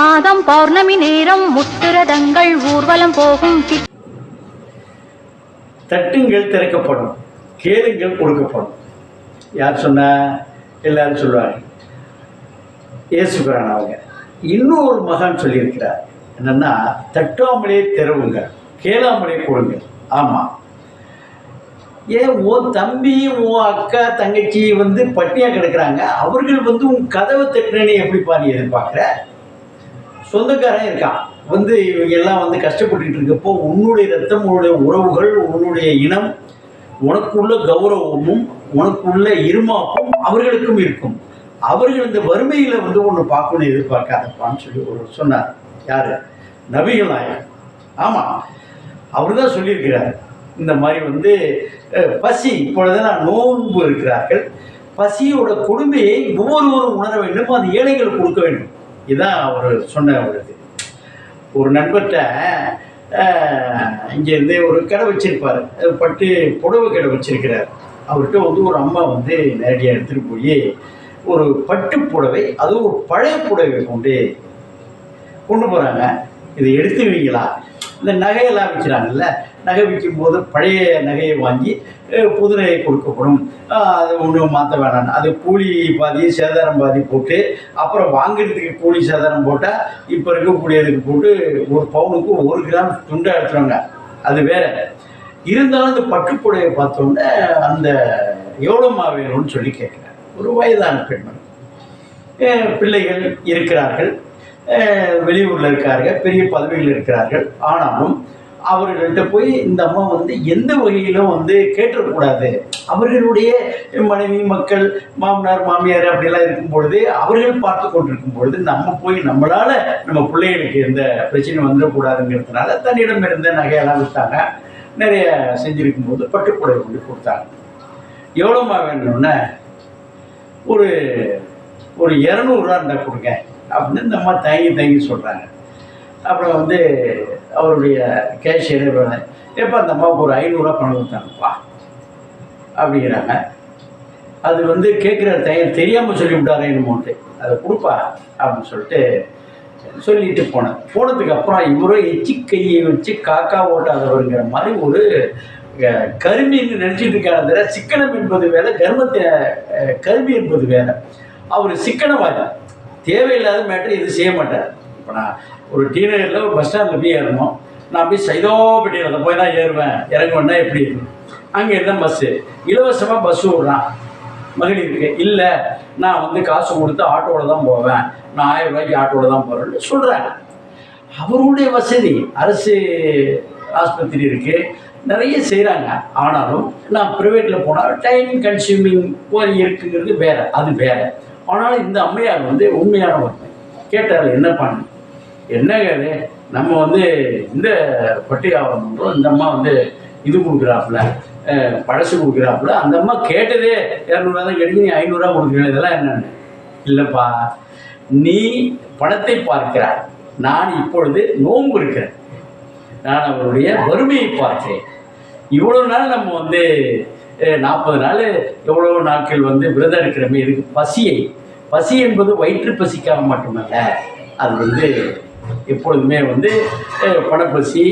மாதம் பௌர்ணமி நேரம் முத்துரதங்கள் ஊர்வலம் போகும். தட்டுங்கள் திறக்கப்படும், கேளுங்கள் கொடுக்கப்படும். யார் சொன்னா? எல்லாரும் சொல்லுவாங்க. இயேசுபிரான் அவங்க. இன்னொரு மகான் சொல்லியிருக்கிறார் என்னன்னா, தட்டாமலே திறவுங்கள், கேளாமலே கொடுங்கள். ஆமாம், ஏன் உன் தம்பி உன் அக்கா தங்கச்சி பட்டியாக கிடக்குறாங்க, அவர்கள் உன் கதவை தட்டுனே எப்படிப்பா நீ எதிர்பார்க்குற? சொந்தக்காரன் இருக்கான் இவங்க எல்லாம் கஷ்டப்பட்டுக்கிட்டு இருக்கப்போ உன்னுடைய ரத்தம், உன்னுடைய உறவுகள், உன்னுடைய இனம், உனக்குள்ள கௌரவமும் உனக்குள்ள இருமாப்பும் அவர்களுக்கும் இருக்கும். அவர்கள் இந்த வறுமையில் ஒன்று பார்க்கணும்னு எதிர்பார்க்காதப்பான்னு சொல்லி ஒரு சொன்னார். யார்? நபிகள் நாயகம். ஆமாம், அவர் தான் சொல்லியிருக்கிறார். இந்த மாதிரி பசி, இப்பொழுதெல்லாம் நோன்பு இருக்கிறார்கள், பசியோட கொடுமையை ஒவ்வொருவரும் உணர வேண்டும், அது ஏழைகள் கொடுக்க வேண்டும். இதுதான் அவர் சொன்ன ஒரு நண்பர்கிட்ட இங்கேருந்து ஒரு கடை வச்சிருப்பார், பட்டு புடவை கடை வச்சிருக்கிறார். அவர்கிட்ட ஒரு அம்மா நேரடியாக எடுத்துகிட்டு போய் ஒரு பட்டு புடவை, அதுவும் ஒரு பழைய புடவை கொண்டு போகிறாங்க. இதை எடுத்துவீங்களா? இந்த நகையெல்லாம் விற்கிறாங்கல்ல, நகை விற்கும்போது பழைய நகையை வாங்கி புது நகை கொடுக்கப்படும், அதை ஒன்றும் மாற்ற வேணாம். அது கூலி பாதி சேதாரம் பாதி போட்டு, அப்புறம் வாங்கிறதுக்கு கூலி சேதாரம் போட்டால் இப்போ இருக்கக்கூடியதுக்கு போட்டு ஒரு பவுனுக்கு 1 கிராம் துண்டாக எடுத்துருவாங்க. அது வேற இருந்தாலும் இந்த பட்டுப்புடையை பார்த்தோன்னே அந்த எவ்வளோமா வேணும்னு சொல்லி கேட்குறாங்க. ஒரு வயதான பெண்மணி, பிள்ளைகள் இருக்கிறார்கள், வெளியூரில் இருக்கார்கள், பெரிய பதவியில் இருக்கிறார்கள். ஆனாலும் அவர்கள்ட்ட போய் இந்த அம்மா எந்த வகையிலும் கேட்டுறக்கூடாது. அவர்களுடைய மனைவி மக்கள் மாமனார் மாமியார் அப்படிலாம் இருக்கும் பொழுது, அவர்கள் பார்த்து கொண்டிருக்கும் பொழுது நம்ம போய் நம்மளால் நம்ம பிள்ளைகளுக்கு எந்த பிரச்சனையும் வந்துடக்கூடாதுங்கிறதுனால தன்னிடம் இருந்த நகையெல்லாம் விற்றாங்க. நிறைய செஞ்சுருக்கும் போது பட்டுப்புடவை கொண்டு கொடுத்தாங்க. எவ்வளோமா வேணும்னா ஒரு 200 ரூபா இருந்தால் கொடுங்க அப்படின்னு இந்த அம்மா தயங்கி சொல்கிறாங்க. அப்புறம் அவருடைய கேஷியரே வேணும், எப்போ அந்த அம்மாவுக்கு ஒரு 500 ரூபா பணம் கொடுத்தாங்கப்பா அப்படிங்கிறாங்க. அது கேட்குற தெரியாமல் சொல்லிவிட்டாரே என்னமோட்டு, அதை கொடுப்பா அப்படின்னு சொல்லிட்டு போனதுக்கு அப்புறம் இவரோ எச்சி கையை வச்சு காக்கா ஓட்டாதவருங்கிற மாதிரி ஒரு கருமின்னு நினச்சிட்டு இருக்காரு. சிக்கனம் என்பது வேற, கருமி என்பது வேற. அவர் சிக்கனவாதி, தேவையில்லாத மேட்டர் எதுவும் செய்ய மாட்டார். இப்போ நான் ஒரு டீனரில் ஒரு பஸ் ஸ்டாண்டில் போய் ஏறணும், நான் போய் சைதோப்பட்டியில் அதை போய் தான் ஏறுவேன், இறங்குவேன்னா எப்படி இருக்கு? அங்கே இருந்தால் பஸ்ஸு இலவசமாக பஸ்ஸு விட்றான் மகளிருக்கு. இல்லை நான் காசு கொடுத்து ஆட்டோவில் தான் போவேன், நான் 1000 ரூபாய்க்கு ஆட்டோவில் தான் போகிறேன்னு சொல்கிறேன். அவருடைய வசதி, அரசு ஆஸ்பத்திரி இருக்குது, நிறைய செய்கிறாங்க. ஆனாலும் நான் ப்ரைவேட்டில் போனால் டைம் கன்சியூமிங் இருக்குங்கிறது வேறு, அது வேறு. ஆனாலும் இந்த அம்மையார் உண்மையான ஒருமை. கேட்டார், என்ன பண்ணு, என்னங்க நம்ம இந்த பட்டி வியாபாரம் பண்ணுறோம், இந்த அம்மா இது கொடுக்குறாப்புல, பழசு கொடுக்குறாப்புல. அந்த அம்மா கேட்டதே 200 ரூபா தான் கேட்டு, நீ 500 ரூபா கொடுக்குறேன், இதெல்லாம் என்னென்னு? இல்லைப்பா, நீ பணத்தை பார்க்கிறாய், நான் இப்பொழுது நோன்பு இருக்கிறேன், நான் அவருடைய வறுமையை பார்க்கிறேன். இவ்வளோ நாள் நம்ம 40 நாள் எவ்வளோ நாட்கள் விரதம் இருக்கிறமே, இதுக்கு பசி என்பது வயிற்று பசிக்காக மட்டுமல்ல, அது எப்பொழுதுமே பணப்பசி,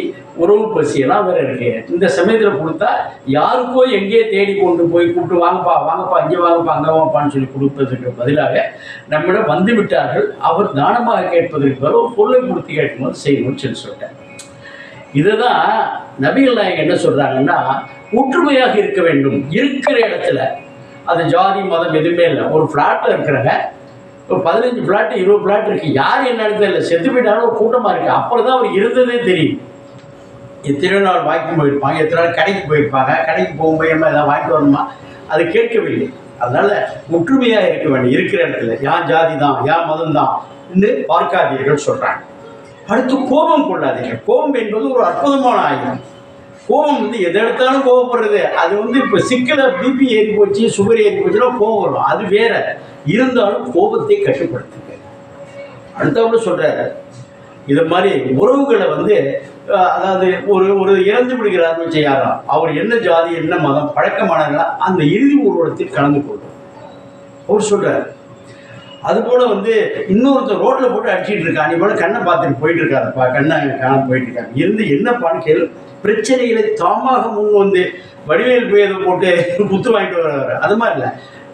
உறவு பசியெல்லாம் வேறு இருக்கு. இந்த சமயத்தில் கொடுத்தா யாருக்கோ எங்கேயே தேடி கொண்டு போய் கூப்பிட்டு வாங்கப்பா இங்கே வாங்கப்பா அங்கே வாங்கப்பான்னு சொல்லி கொடுப்பதற்கு பதிலாக நம்மிடம் வந்து விட்டார்கள், அவர் தானமாக கேட்பதற்கு பதில் ஒரு பொருளை கொடுத்து கேட்கும்போது செய்யணும்னு சொல்லிட்டேன். இதை தான் நபிகள் நாயகம் என்ன சொல்கிறாங்கன்னா, ஒற்றுமையாக இருக்க வேண்டும். இருக்கிற இடத்துல அது ஜாதி மதம் எதுவுமே இல்லை. ஒரு ஃப்ளாட்டில் இருக்கிறாங்க, ஒரு 15 ஃப்ளாட்டு 20 ஃப்ளாட் இருக்குது, யார் என்ன இடத்துல இல்லை, செத்து போயிட்டாலும் ஒரு கூட்டமாக இருக்குது. அப்புறம் தான் அவர் இருந்ததே தெரியும். எத்தனை நாள் வாங்கி போயிருப்பாங்க, எத்தனை நாள் கடைக்கு போயிருப்பாங்க, கடைக்கு போகும்போது என்ன எதாவது வாங்கிட்டு வரணுமா, அது கேட்கவில்லை. அதனால் ஒற்றுமையாக இருக்க வேண்டும். இருக்கிற இடத்துல யார் ஜாதி தான் யார் மதம் தான் என்று பார்க்காதீர்கள் சொல்கிறாங்க. அடுத்து கோபம் கொள்ளாதீர்கள். கோபம் என்பது ஒரு அற்புதமான ஆயுதம். கோபம் எதை எடுத்தாலும் கோபப்படுறது, அது இப்போ சிக்கலை பிபி ஏறி போச்சு, சுகர் ஏறி போச்சுன்னா கோபம் வரும், அது வேற. இருந்தாலும் கோபத்தை கட்டுப்படுத்துங்க. அடுத்தவங்க சொல்றாரு, இது மாதிரி உறவுகளை அதாவது ஒரு இறந்து விடுகிறாருன்னு செய்யாரா, அவர் என்ன ஜாதி என்ன மதம் பழக்கமானாங்களா அந்த இறுதி ஊர்வலத்தில் கலந்து கொள்ளும் அவர் சொல்றாரு. அதுபோல் வந்து இன்னொருத்தர் ரோட்டில் போட்டு அடிச்சிட்டு இருக்கான், நீ போல கண்ணை பார்த்துட்டு போயிட்டு இருக்காதப்பா, கண்ணை காணாமல் போயிட்டு இருக்காங்க இருந்து என்னப்பான்னு கேள்வி. பிரச்சனைகளை தாமாக முன் வந்து வடிவேல் போய் அதை போட்டு குத்து வாங்கிட்டு வர்றாரு. அது மாதிரி இல்லை,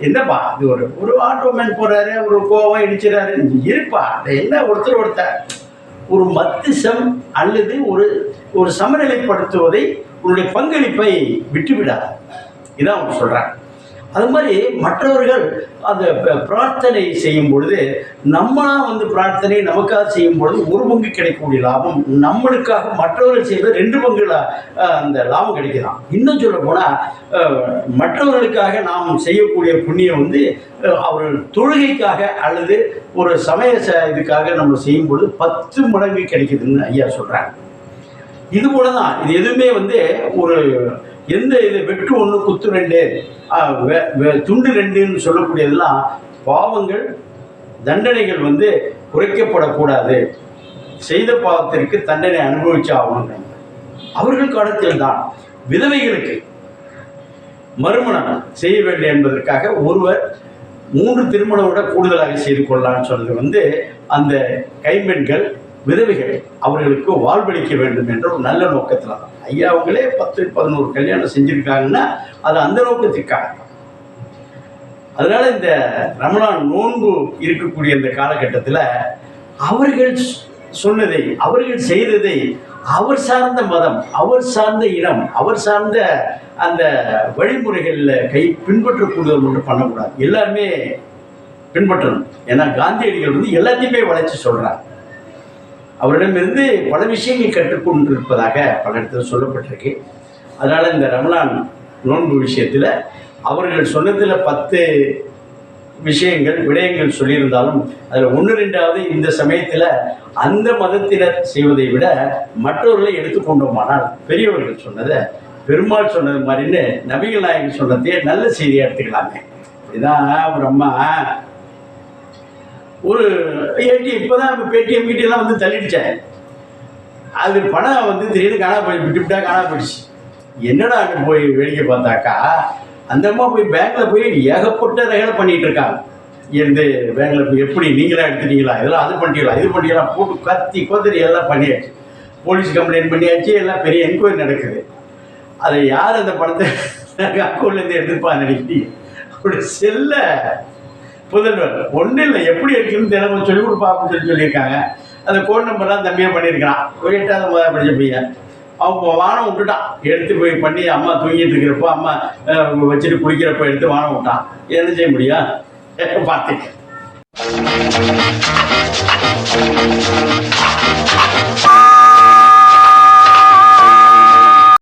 என்னப்பா இது ஒரு ஆட்டோமேன் போறாரு, ஒரு கோவம் இடிச்சிடறாரு, இருப்பா என்ன ஒருத்தர் ஒரு மத்திசம் அல்லது ஒரு சமநிலைப்படுத்துவதை உன்னுடைய பங்களிப்பை விட்டுவிடாது. இதான் அவங்க சொல்றாங்க. அது மாதிரி மற்றவர்கள் அந்த பிரார்த்தனை செய்யும் பொழுது நம்மளா வந்து பிரார்த்தனை நமக்காக செய்யும் பொழுது ஒரு பங்கு கிடைக்கக்கூடிய லாபம் நம்மளுக்காக மற்றவர்கள் செய்வது 2 பங்கு அந்த லாபம் கிடைக்கலாம். இன்னும் சொல்ல போனால் மற்றவர்களுக்காக நாம் செய்யக்கூடிய புண்ணியம் வந்து அவர்கள் தொழுகைக்காக அல்லது ஒரு சமய இதுக்காக நம்ம செய்யும் பொழுது 10 மடங்கு கிடைக்குதுன்னு ஐயா சொல்றாங்க. இது போல தான் இது எதுவுமே வந்து ஒரு எந்த இது வெட்டு 1 குத்து 2 துண்டு 2ன்னு சொல்லக்கூடியதெல்லாம் பாவங்கள் தண்டனைகள் வந்து குறைக்கப்படக்கூடாது. செய்த பாவத்திற்கு தண்டனை அனுபவிச்சு ஆகணும். அவர்கள் காலத்தில் தான் விதவைகளுக்கு மறுமணம் செய்ய வேண்டும் என்பதற்காக ஒருவர் 3 திருமணம் விட கூடுதலாக செய்து கொள்ளலாம்னு சொன்னது வந்து அந்த கைம்பெண்கள் விதவைகள் அவர்களுக்கு வாழ்வளிக்க வேண்டும் என்ற ஒரு நல்ல நோக்கத்தில் தான். ஐயா அவங்களே 10-11 கல்யாணம் செஞ்சுருக்காங்கன்னா அது அந்த நோக்கத்திற்காக. அதனால இந்த ரமலான் நோன்பு இருக்கக்கூடிய இந்த காலகட்டத்தில் அவர்கள் சொன்னதை அவர்கள் செய்ததை அவர் சார்ந்த மதம், அவர் சார்ந்த இனம், அவர் சார்ந்த அந்த வழிமுறைகளில் பின்பற்றக்கூடியவர் மட்டும் பண்ணக்கூடாது, எல்லாருமே பின்பற்றணும். ஏன்னா காந்தியடிகள் வந்து எல்லாத்தையுமே வளைச்சு சொல்கிறார். அவரிடமிருந்து பல விஷயங்கள் கற்றுக்கொண்டிருப்பதாக பல இடத்துல சொல்லப்பட்டிருக்கு. அதனால் இந்த ரமலான் நோன்பு விஷயத்தில் அவர்கள் சொன்னதில் 10 விடயங்கள் சொல்லியிருந்தாலும் அதில் 1-2வது இந்த சமயத்தில் அந்த மதத்தினர் செய்வதை விட மற்றவர்களை எடுத்துக்கொண்டோமானால் பெரியவர்கள் சொன்னதை பெருமாள் சொன்னது மாதிரின்னு நபிகள் நாயகன் சொன்னதையே நல்ல செய்தியாக எடுத்துக்கலாமே. இதுதான் ஒரு அம்மா ஒரு இப்போதான் பேடிஎம் வீட்டெல்லாம் வந்து தள்ளிடுச்சேன். அது பணம் வந்து திடீர்னு காணா போயிடுச்சு. என்னடா அங்கே போய் வேடிக்கை பார்த்தாக்கா அந்த அம்மா போய் பேங்க்கில் போய் ஏகப்பட்ட ரகலை பண்ணிகிட்டு இருக்காங்க. இருந்து பேங்க்கில் போய் எப்படி நீங்களாம் எடுத்துட்டீங்களா, இதெல்லாம் அது பண்ணிட்டீங்களா, இது பண்ணிட்டீங்களா போட்டு கத்தி கொத்தரி எல்லாம் பண்ணியாச்சு. போலீஸ் கம்ப்ளைண்ட் பண்ணியாச்சு, எல்லாம் பெரிய என்கொயரி நடக்குது. அதை யார் அந்த பணத்தை அக்கௌண்ட்லேருந்து எடுத்துப்பான்னு நினைக்கிறீங்க? அப்படி செல்ல புதல்வர் ஒன்றும் இல்லை, எப்படி இருக்குன்னு தினமும் சொல்லிக் கொடுப்பா அப்படின்னு சொல்லியிருக்காங்க. அந்த கோட் நம்பர்லாம் தம்பியாக பண்ணியிருக்கிறான். ஒரு 8வது படித்த பையன். அவங்க வானம் விட்டுட்டான், எடுத்து போய் பண்ணி அம்மா தூங்கிட்டு இருக்கிறப்போ அம்மா வச்சுட்டு குளிக்கிறப்ப எடுத்து வானம் விட்டான். என்ன செய்ய முடியும்? பார்த்துக்க.